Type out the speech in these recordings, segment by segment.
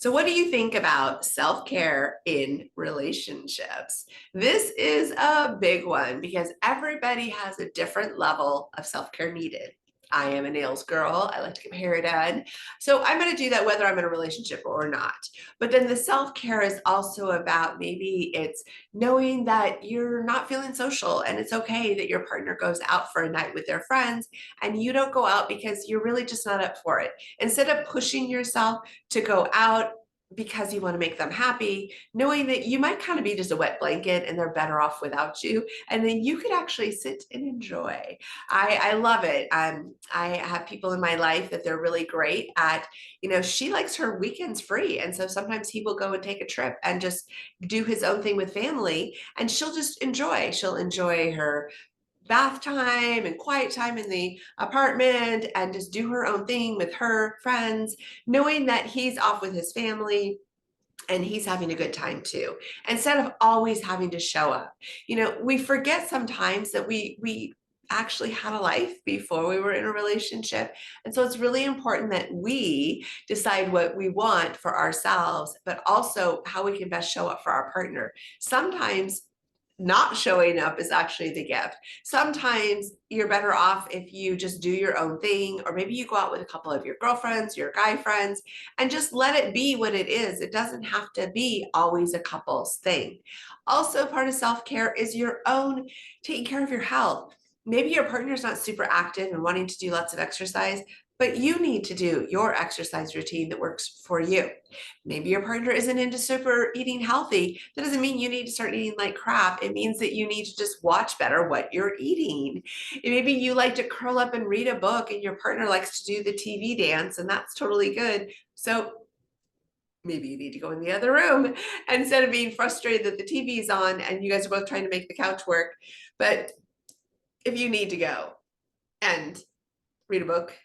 So, what do you think about self care in relationships? This is a big one because everybody has a different level of self care needed. I am a nails girl. I like to get my hair done. So, I'm going to do that whether I'm in a relationship or not. But then the self care is also about maybe it's knowing that you're not feeling social and it's okay that your partner goes out for a night with their friends and you don't go out because you're really just not up for it. Instead of pushing yourself to go out because you want to make them happy, knowing that you might kind of be just a wet blanket and they're better off without you. And then you could actually sit and enjoy. I love it. I have people in my life that they're really great at, she likes her weekends free. And so sometimes he will go and take a trip and just do his own thing with family and she'll just enjoy. She'll enjoy her bath time and quiet time in the apartment and just do her own thing with her friends, knowing that he's off with his family and he's having a good time too, instead of always having to show up. We forget sometimes that we actually had a life before we were in a relationship. And so it's really important that we decide what we want for ourselves, but also how we can best show up for our partner. Sometimes not showing up is actually the gift. Sometimes you're better off if you just do your own thing, or maybe you go out with a couple of your girlfriends, your guy friends, and just let it be what it is. It doesn't have to be always a couple's thing. Also, part of self care is your own taking care of your health. Maybe your partner's not super active and wanting to do lots of exercise, but you need to do your exercise routine that works for you. Maybe your partner isn't into super eating healthy. That doesn't mean you need to start eating like crap. It means that you need to just watch better what you're eating. And maybe you like to curl up and read a book and your partner likes to do the TV dance, and that's totally good. So maybe you need to go in the other room instead of being frustrated that the TV's on and you guys are both trying to make the couch work. But if you need to go and read a book,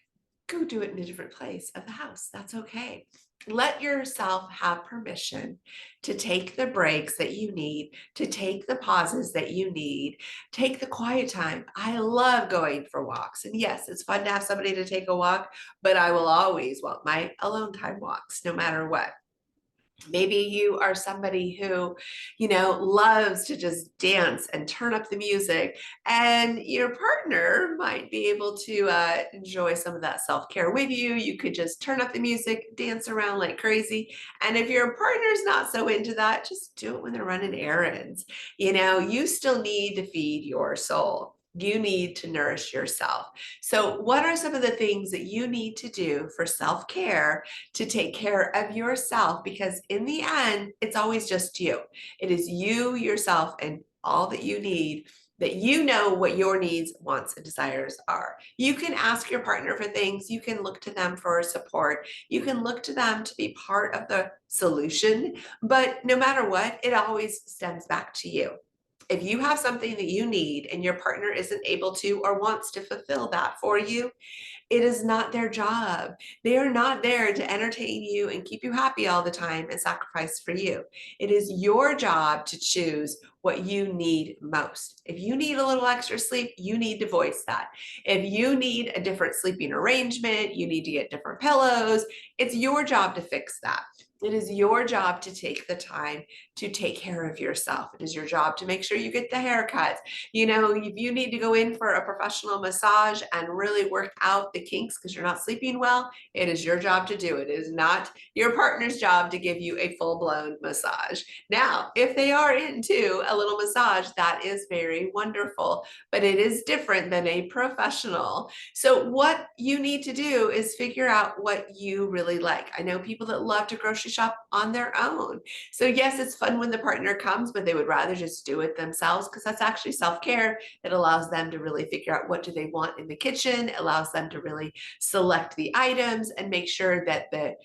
go do it in a different place of the house. That's okay. Let yourself have permission to take the breaks that you need, to take the pauses that you need, take the quiet time. I love going for walks. And yes, it's fun to have somebody to take a walk, but I will always want my alone time walks no matter what. Maybe you are somebody who, loves to just dance and turn up the music, and your partner might be able to enjoy some of that self care with you. You could just turn up the music, dance around like crazy. And if your partner's not so into that, just do it when they're running errands. You still need to feed your soul. You need to nourish yourself. So, what are some of the things that you need to do for self care to take care of yourself? Because in the end, it's always just you. It is you, yourself, and all that you need, that you know what your needs, wants, and desires are. You can ask your partner for things. You can look to them for support. You can look to them to be part of the solution. But no matter what, it always stems back to you. If you have something that you need and your partner isn't able to or wants to fulfill that for you, it is not their job. They are not there to entertain you and keep you happy all the time and sacrifice for you. It is your job to choose what you need most. If you need a little extra sleep, you need to voice that. If you need a different sleeping arrangement, you need to get different pillows. It's your job to fix that. It is your job to take the time to take care of yourself. It is your job to make sure you get the haircuts. If you need to go in for a professional massage and really work out the kinks because you're not sleeping well, it is your job to do it. It is not your partner's job to give you a full-blown massage. Now, if they are into a little massage, that is very wonderful, but it is different than a professional. So what you need to do is figure out what you really like. I know people that love to grocery shop on their own. So yes, it's fun when the partner comes, but they would rather just do it themselves because that's actually self-care. It allows them to really figure out what do they want in the kitchen, it allows them to really select the items and make sure that the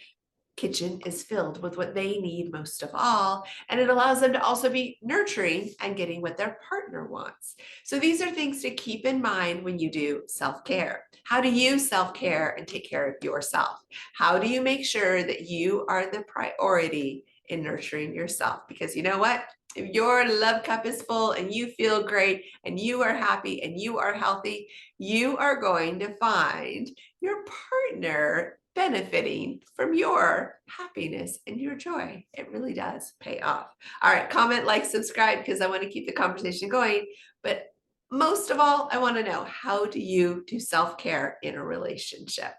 kitchen is filled with what they need most of all. And it allows them to also be nurturing and getting what their partner wants. So these are things to keep in mind when you do self-care. How do you self-care and take care of yourself? How do you make sure that you are the priority in nurturing yourself? Because you know what? If your love cup is full and you feel great and you are happy and you are healthy, you are going to find your partner benefiting from your happiness and your joy. It really does pay off. All right, comment, like, subscribe, because I want to keep the conversation going. But most of all, I want to know, how do you do self-care in a relationship?